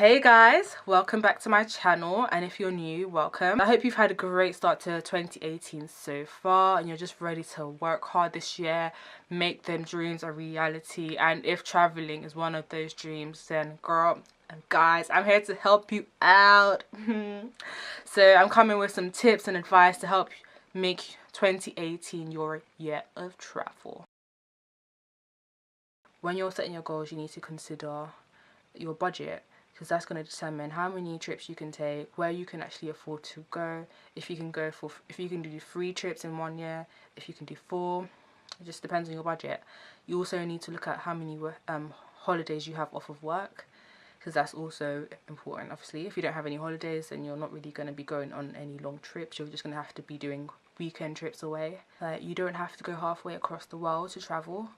Hey guys, welcome back to my channel, and if you're new, welcome. I hope you've had a great start to 2018 so far and you're just ready to work hard this year, make them dreams a reality. And if traveling is one of those dreams, then girl and guys, I'm here to help you out. So I'm coming with some tips and advice to help make 2018 your year of travel. When you're setting your goals, you need to consider your budget, because that's going to determine how many trips you can take, where you can actually afford to go, if you can do 3 trips in 1 year, if you can do 4. It just depends on your budget. You also need to look at how many holidays you have off of work, because that's also important. Obviously, if you don't have any holidays, then you're not really going to be going on any long trips. You're just going to have to be doing weekend trips away. Like, you don't have to go halfway across the world to travel.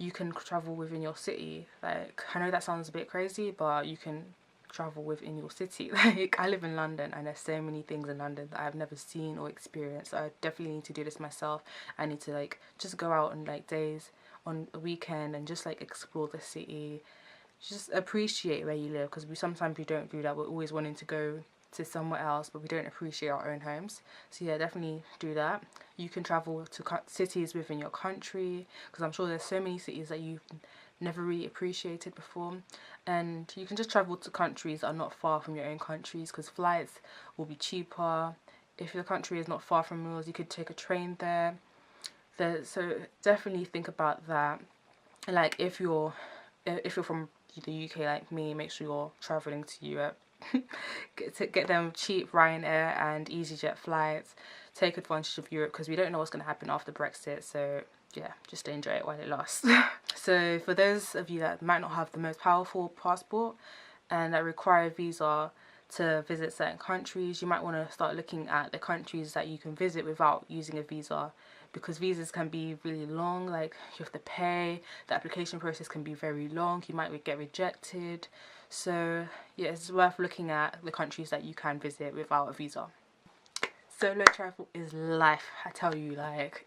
You can travel within your city. Like, I know that sounds a bit crazy, but you can travel within your city. Like, I live in London and there's so many things in London that I've never seen or experienced. So I definitely need to do this myself. I need to just go out on days on a weekend and just explore the city. Just appreciate where you live, because sometimes we don't do that. We're always wanting to go to somewhere else, but we don't appreciate our own homes. So yeah, definitely do that. You can travel to cities within your country, because I'm sure there's so many cities that you've never really appreciated before. And you can just travel to countries that are not far from your own countries, because flights will be cheaper. If your country is not far from yours, you could take a train there. So definitely think about that. Like, if you're from the UK like me, make sure you're traveling to Europe. Get them cheap Ryanair and EasyJet flights. Take advantage of Europe, because we don't know what's going to happen after Brexit. So yeah, just enjoy it while it lasts. So for those of you that might not have the most powerful passport and that require a visa to visit certain countries, you might want to start looking at the countries that you can visit without using a visa, because visas can be really long. Like, you have to pay, the application process can be very long, you might get rejected. So yeah, it's worth looking at the countries that you can visit without a visa. Solo travel is life, I tell you.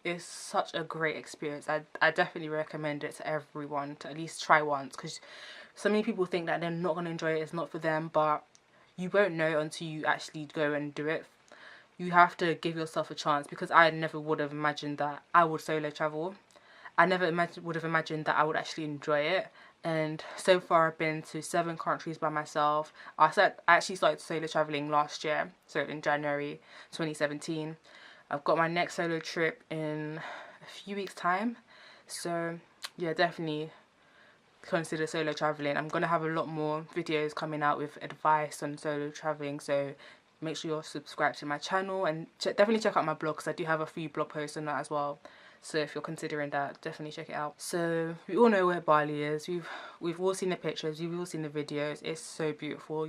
It's such a great experience. I definitely recommend it to everyone to at least try once, because so many people think that they're not going to enjoy it, it's not for them, but you won't know until you actually go and do it. You have to give yourself a chance, because I never would have imagined that I would solo travel. I never would have imagined that I would actually enjoy it. And so far I've been to 7 countries by myself. I actually started solo traveling last year, so in January 2017. I've got my next solo trip in a few weeks' time. So yeah, definitely consider solo traveling. I'm going to have a lot more videos coming out with advice on solo traveling, so make sure you're subscribed to my channel, and definitely check out my blog, because I do have a few blog posts on that as well. So if you're considering that, definitely check it out. So we all know where Bali is. We've all seen the pictures, we've all seen the videos. It's so beautiful.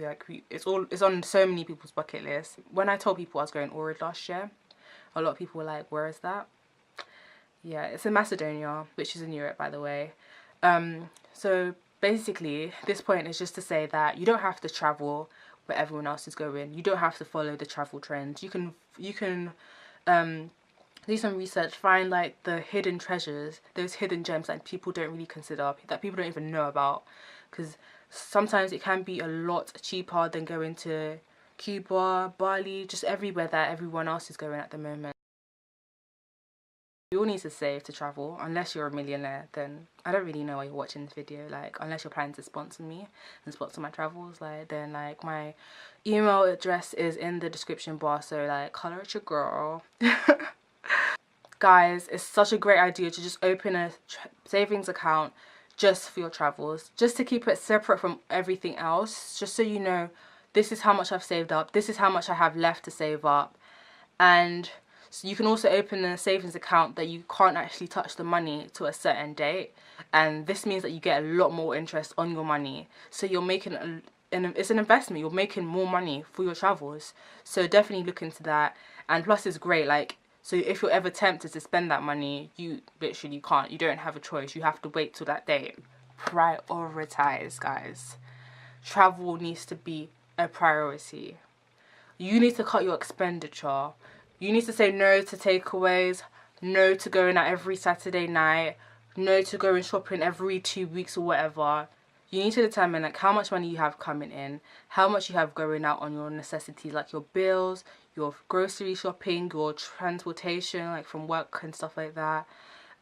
It's on so many people's bucket list. When I told people I was going Ohrid last year, a lot of people were like, where is that? Yeah, it's in Macedonia, which is in Europe, by the way. So basically, this point is just to say that you don't have to travel where everyone else is going. You don't have to follow the travel trends. You can do some research, find the hidden treasures, those hidden gems that people don't really consider, that people don't even know about, because sometimes it can be a lot cheaper than going to Cuba, Bali, just everywhere that everyone else is going at the moment. You all need to save to travel. Unless you're a millionaire, then I don't really know why you're watching this video. Unless you're planning to sponsor me and sponsor my travels, then my email address is in the description bar, so holler at your girl. Guys, it's such a great idea to just open a savings account just for your travels, just to keep it separate from everything else, just so you know, this is how much I've saved up, this is how much I have left to save up. And so you can also open a savings account that you can't actually touch the money to a certain date, and this means that you get a lot more interest on your money. So you're making it's an investment. You're making more money for your travels. So definitely look into that. And plus, it's great. So if you're ever tempted to spend that money, you literally can't. You don't have a choice. You have to wait till that date. Prioritize, guys. Travel needs to be a priority. You need to cut your expenditure. You need to say no to takeaways, no to going out every Saturday night, no to going shopping every 2 weeks or whatever. you need to determine like how much money you have coming in, how much you have going out on your necessities, like your bills, your grocery shopping, your transportation, like from work and stuff like that.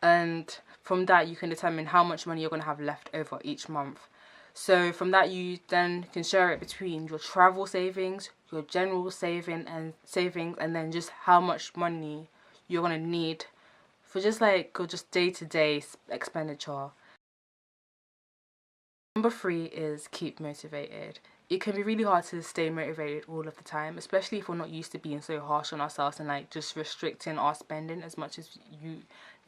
And from that you can determine how much money you're going to have left over each month. So from that you then can share it between your travel savings, your general savings, and then just how much money you're going to need for just like your just day-to-day expenditure. Number 3 is keep motivated. It can be really hard to stay motivated all of the time, especially if we're not used to being so harsh on ourselves and like just restricting our spending as much as you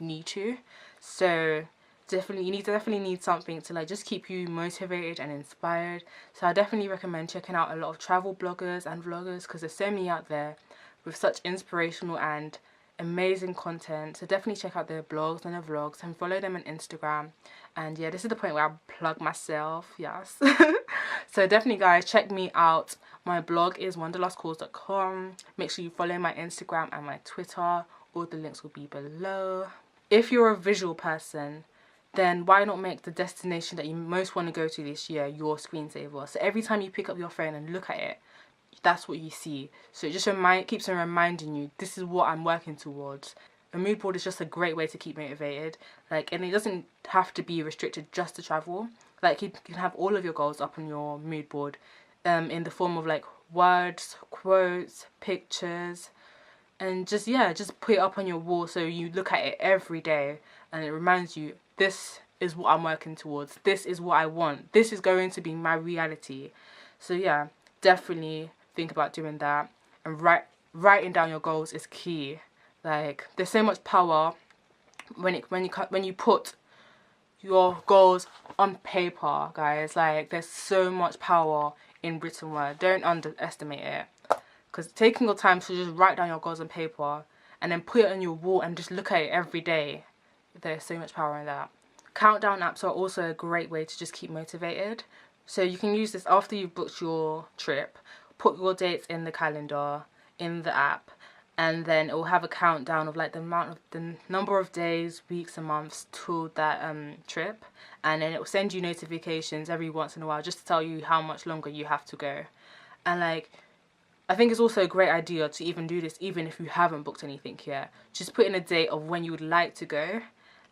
need to. So definitely you definitely need something to like just keep you motivated and inspired. So I definitely recommend checking out a lot of travel bloggers and vloggers, because there's so many out there with such inspirational and amazing content. So definitely check out their blogs and their vlogs and follow them on Instagram. And yeah, this is the point where I plug myself, yes. So definitely guys, check me out. My blog is wanderlustcause.com. Make sure you follow my Instagram and my Twitter. All the links will be below. If you're a visual person, then why not make the destination that you most want to go to this year your screensaver? So every time you pick up your phone and look at it, that's what you see. So it just keeps on reminding you, this is what I'm working towards. A mood board is just a great way to keep motivated. Like, and it doesn't have to be restricted just to travel. Like, you can have all of your goals up on your mood board, in the form of like words, quotes, pictures, and just put it up on your wall so you look at it every day and it reminds you, this is what I'm working towards. This is what I want. This is going to be my reality. So yeah, definitely think about doing that, and writing down your goals is key. Like, there's so much power when you put your goals on paper, guys. Like, there's so much power in written word. Don't underestimate it, because taking your time to just write down your goals on paper and then put it on your wall and just look at it every day, there's so much power in that. Countdown apps are also a great way to just keep motivated. So you can use this after you've booked your trip. Put your dates in the calendar, in the app, and then it will have a countdown of like the number of days, weeks and months to that trip, and then it will send you notifications every once in a while just to tell you how much longer you have to go. And like, I think it's also a great idea to even do this even if you haven't booked anything yet. Just put in a date of when you would like to go,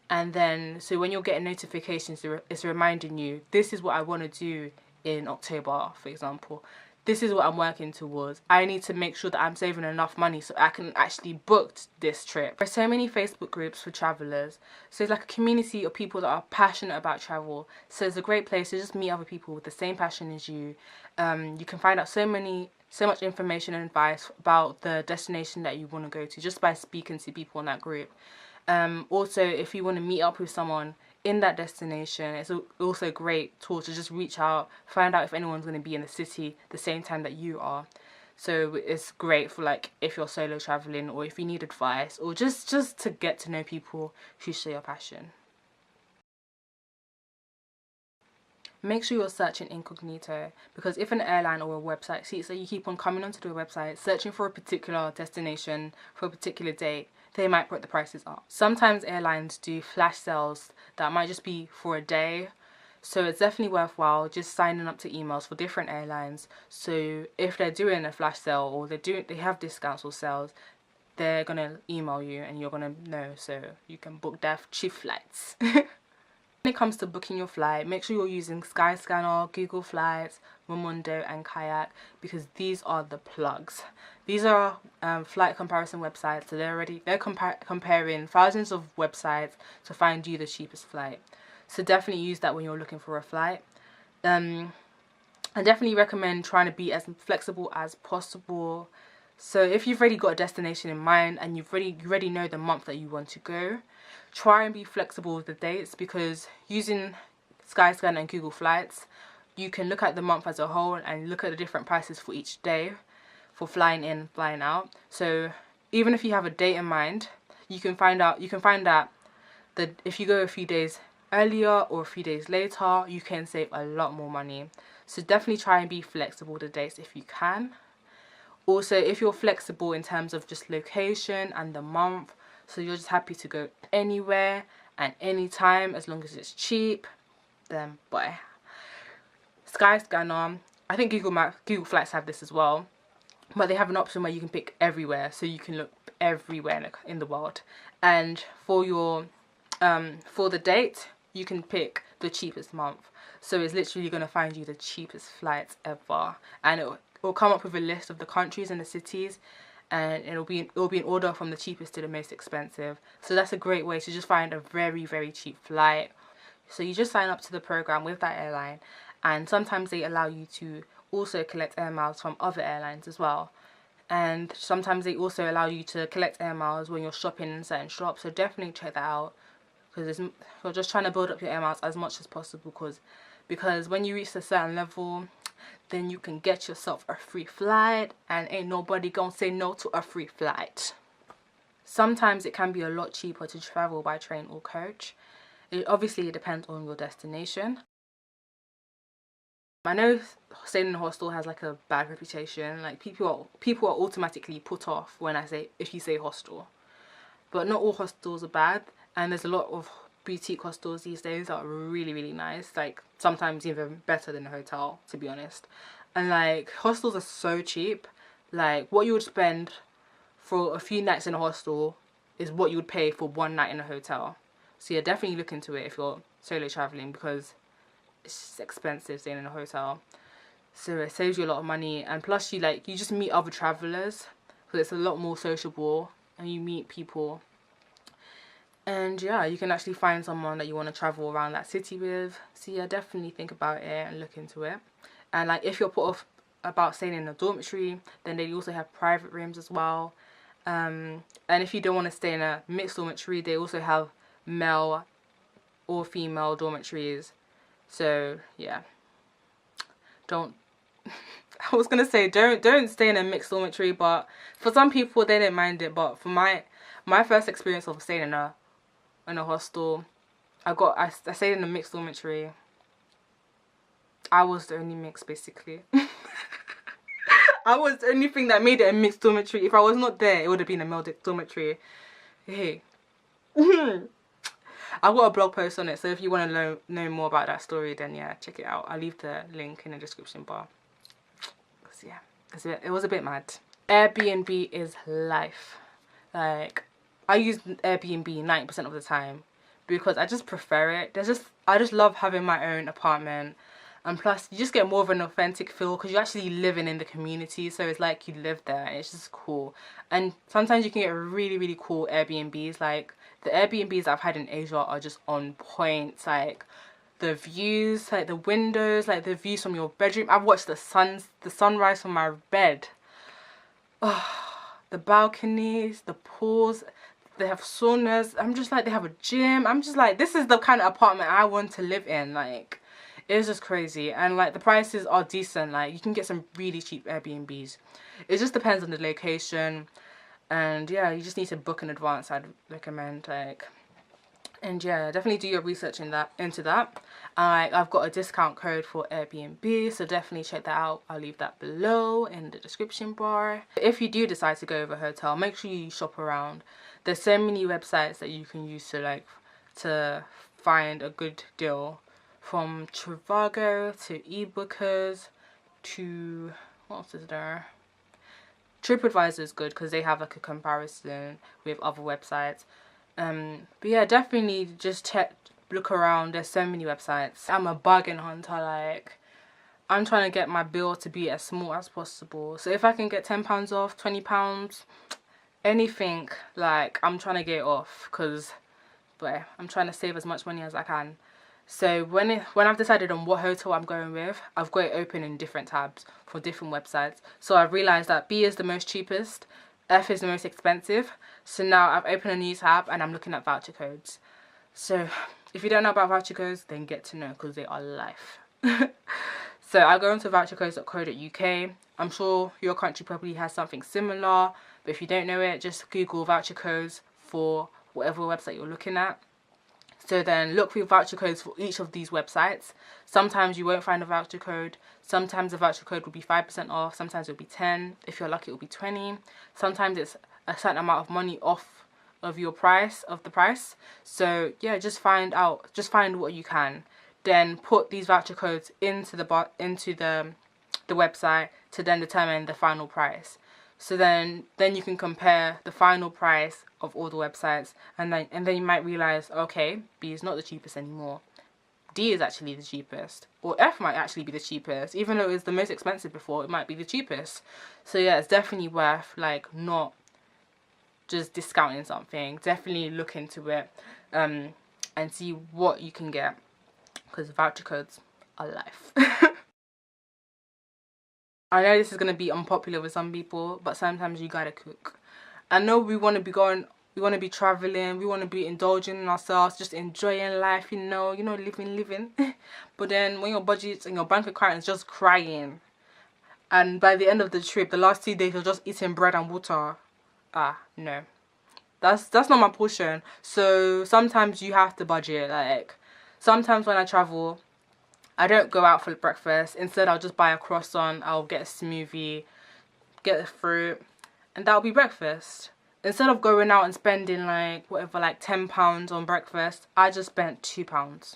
and then so when you're getting notifications, it's reminding you, this is what I want to do in October, for example. This is what I'm working towards. I need to make sure that I'm saving enough money so I can actually book this trip. There's so many Facebook groups for travelers. So it's like a community of people that are passionate about travel. So it's a great place to just meet other people with the same passion as you. You can find out so much information and advice about the destination that you want to go to just by speaking to people in that group. Also, if you want to meet up with someone in that destination, it's also a great tool to just reach out, find out if anyone's going to be in the city the same time that you are. So it's great for like if you're solo traveling, or if you need advice, or just to get to know people who share your passion. Make sure you're searching incognito, because if an airline or a website sees that you keep on coming onto the website searching for a particular destination for a particular date, they might put the prices up. Sometimes airlines do flash sales that might just be for a day, so it's definitely worthwhile just signing up to emails for different airlines. So if they're doing a flash sale or they have discounts or sales, they're gonna email you and you're gonna know, so you can book their cheap flights. When it comes to booking your flight, make sure you're using Skyscanner, Google Flights, Momondo and Kayak, because these are the plugs. These are flight comparison websites, so they're comparing thousands of websites to find you the cheapest flight. So definitely use that when you're looking for a flight. I definitely recommend trying to be as flexible as possible. So if you've already got a destination in mind and you already know the month that you want to go, try and be flexible with the dates, because using Skyscanner and Google Flights, you can look at the month as a whole and look at the different prices for each day for flying in, flying out. So even if you have a date in mind, you can find that if you go a few days earlier or a few days later, you can save a lot more money. So definitely try and be flexible with the dates if you can. Also, if you're flexible in terms of just location and the month, so you're just happy to go anywhere and anytime as long as it's cheap, then buy. Skyscanner. I think Google Flights have this as well, but they have an option where you can pick everywhere, so you can look everywhere in the world. And for your for the date, you can pick the cheapest month. So it's literally going to find you the cheapest flights ever, and it'll come up with a list of the countries and the cities, and it'll be in order from the cheapest to the most expensive. So that's a great way to just find a very, very cheap flight. So you just sign up to the program with that airline, and sometimes they allow you to also collect air miles from other airlines as well. And sometimes they also allow you to collect air miles when you're shopping in certain shops. So definitely check that out, because you're just trying to build up your air miles as much as possible, because when you reach a certain level, then you can get yourself a free flight, and ain't nobody gonna say no to a free flight. Sometimes it can be a lot cheaper to travel by train or coach. It obviously depends on your destination. I know staying in a hostel has like a bad reputation. Like people are automatically put off if you say hostel. But not all hostels are bad, and there's a lot of boutique hostels these days that are really, really nice. Like sometimes even better than a hotel, to be honest. And like hostels are so cheap. Like what you would spend for a few nights in a hostel is what you would pay for one night in a hotel. So yeah, definitely look into it if you're solo traveling, because it's just expensive staying in a hotel. So it saves you a lot of money, and plus you just meet other travelers, so it's a lot more sociable, and you meet people. And yeah, you can actually find someone that you want to travel around that city with. So yeah, definitely think about it and look into it. And like if you're put off about staying in a dormitory, then they also have private rooms as well. And if you don't want to stay in a mixed dormitory, they also have male or female dormitories. So yeah, don't I was gonna say don't stay in a mixed dormitory, but for some people they don't mind it. But for my first experience of staying in a hostel, I stayed in a mixed dormitory. I was the only mix, basically. I was the only thing that made it a mixed dormitory. If I was not there, it would have been a male dormitory. Hey. I've got a blog post on it, so if you want to know more about that story, then yeah, check it out. I'll leave the link in the description bar. Because yeah, it was a bit mad. Airbnb is life. Like, I use Airbnb 90% of the time because I just prefer it. I just love having my own apartment, and plus you just get more of an authentic feel because you're actually living in the community, so it's like you live there, and it's just cool. And sometimes you can get really, really cool Airbnbs. Like the Airbnbs I've had in Asia are just on point. Like the views, like the windows, like the views from your bedroom. I've watched the sunrise from my bed. Oh, the balconies, the pools, they have saunas. I'm just like, they have a gym. I'm just like, this is the kind of apartment I want to live in. Like, it's just crazy. And like the prices are decent. Like you can get some really cheap Airbnbs. It just depends on the location, and yeah, you just need to book in advance, I'd recommend. Like, and yeah, definitely do your research into that. I've got a discount code for Airbnb, so definitely check that out. I'll leave that below in the description bar. If you do decide to go with a hotel, make sure you shop around. There's so many websites that you can use to find a good deal, from Trivago to eBookers to what else is there? TripAdvisor is good because they have like a comparison with other websites. But yeah, definitely just look around. There's so many websites. I'm a bargain hunter. Like, I'm trying to get my bill to be as small as possible. So if I can get £10 off, £20, anything, like, I'm trying to get it off, but I'm trying to save as much money as I can. So when I've decided on what hotel I'm going with, I've got it open in different tabs for different websites. So I've realised that B is the most cheapest, F is the most expensive. So now I've opened a new tab and I'm looking at voucher codes. So if you don't know about voucher codes, then get to know, because they are life. So I'll go into vouchercodes.co.uk. I'm sure your country probably has something similar, but if you don't know it, just Google voucher codes for whatever website you're looking at. So then look for voucher codes for each of these websites. Sometimes you won't find a voucher code. Sometimes the voucher code will be 5% off. Sometimes it'll be 10. If you're lucky, it'll be 20. Sometimes it's a certain amount of money off of the price. So yeah, just find what you can. then put these voucher codes into the website to then determine the final price. So then you can compare the final price of all the websites, and then you might realize, okay, B is not the cheapest anymore. D is actually the cheapest, or F might actually be the cheapest. Even though it was the most expensive before, it might be the cheapest. So yeah, it's definitely worth like not just discounting something. Definitely look into it and see what you can get, because voucher codes are life. I know this is going to be unpopular with some people, but sometimes you gotta cook. I know we want to be traveling, we want to be indulging in ourselves, just enjoying life, you know, living. But then when your budget and your bank account is just crying, and by the end of the trip, the last 2 days you're just eating bread and water, no. That's not my portion. So sometimes you have to budget. Like, sometimes when I travel, I don't go out for breakfast. Instead, I'll just buy a croissant, I'll get a smoothie, get a fruit, and that'll be breakfast. Instead of going out and spending like £10 on breakfast, I just spent £2.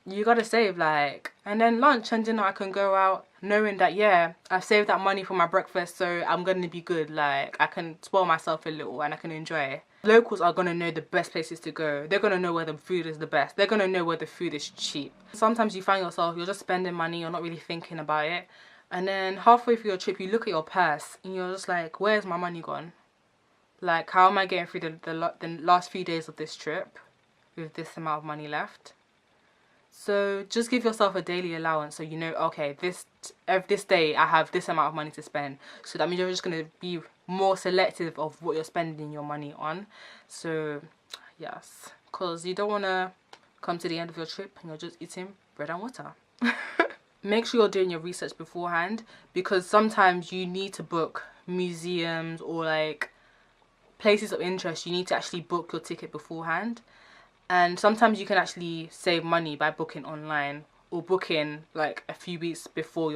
You gotta save, like, and then lunch and dinner I can go out knowing that, yeah, I've saved that money for my breakfast, so I'm gonna be good. Like, I can spoil myself a little and I can enjoy. Locals are gonna know the best places to go. They're gonna know where the food is the best. They're gonna know where the food is cheap. Sometimes you find yourself, you're just spending money, you're not really thinking about it, and then halfway through your trip you look at your purse and you're just like, where's my money gone? Like, how am I getting through the last few days of this trip with this amount of money left? So just give yourself a daily allowance, so you know, okay, this day I have this amount of money to spend. So that means you're just going to be more selective of what you're spending your money on. So yes, because you don't want to come to the end of your trip and you're just eating bread and water. Make sure you're doing your research beforehand, because sometimes you need to book museums or like places of interest. You need to actually book your ticket beforehand. And sometimes you can actually save money by booking online or booking like a few weeks before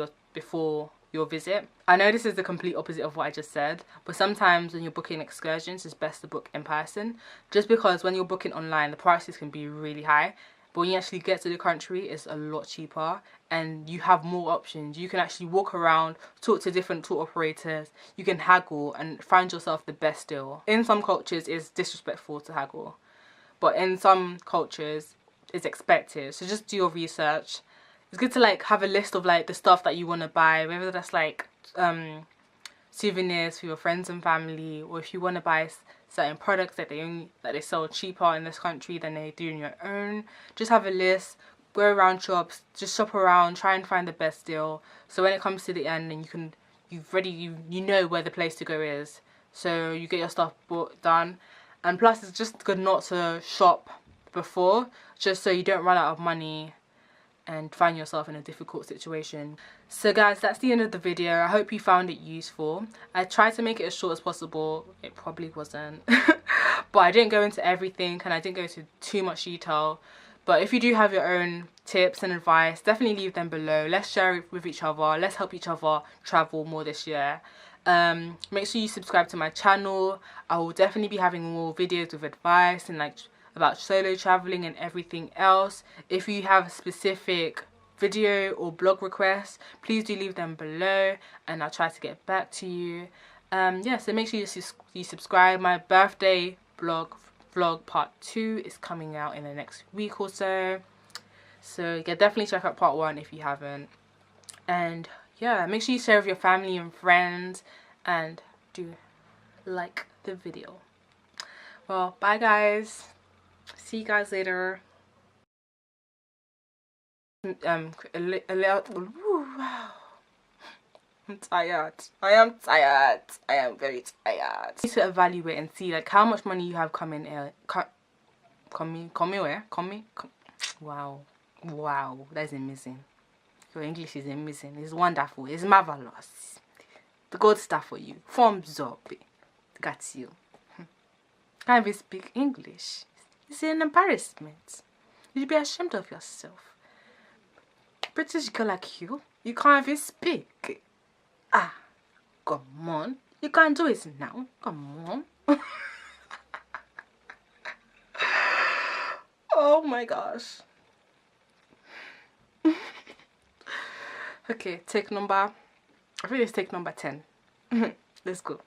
your visit. I know this is the complete opposite of what I just said, but sometimes when you're booking excursions, it's best to book in person, just because when you're booking online, the prices can be really high. But when you actually get to the country, it's a lot cheaper and you have more options. You can actually walk around, talk to different tour operators, you can haggle and find yourself the best deal. In some cultures, it's disrespectful to haggle, but in some cultures it's expected. So just do your research. It's good to like have a list of like the stuff that you want to buy, whether that's like souvenirs for your friends and family, or if you want to buy certain products that they sell cheaper in this country than they do in your own. Just have a list, go around shops, just shop around, try and find the best deal, so when it comes to the end and you know where the place to go is, so you get your stuff done. And plus, it's just good not to shop before, just so you don't run out of money and find yourself in a difficult situation. So guys, that's the end of the video. I hope you found it useful. I tried to make it as short as possible. It probably wasn't. But I didn't go into everything and I didn't go into too much detail. But if you do have your own tips and advice, definitely leave them below. Let's share it with each other. Let's help each other travel more this year. Make sure you subscribe to my channel. I will definitely be having more videos with advice and like about solo traveling and everything else. If you have a specific video or blog requests, please do leave them below and I'll try to get back to you. Yeah, so make sure you subscribe. My birthday vlog part 2 is coming out in the next week or so. So yeah, definitely check out part 1 if you haven't. And yeah, make sure you share with your family and friends and do like the video. Well, bye guys. See you guys later. I'm tired. I am tired. I am very tired. You need to evaluate and see like how much money you have coming in. Wow, that's amazing. Your English is amazing. It's wonderful. It's marvelous. The good stuff for you. Thumbs up. Got you. Can't even speak English. It's an embarrassment. You should be ashamed of yourself. British girl like you can't even speak. Come on. You can't do it now. Come on. Oh my gosh. Okay, take number, I think it's take number 10. Let's go.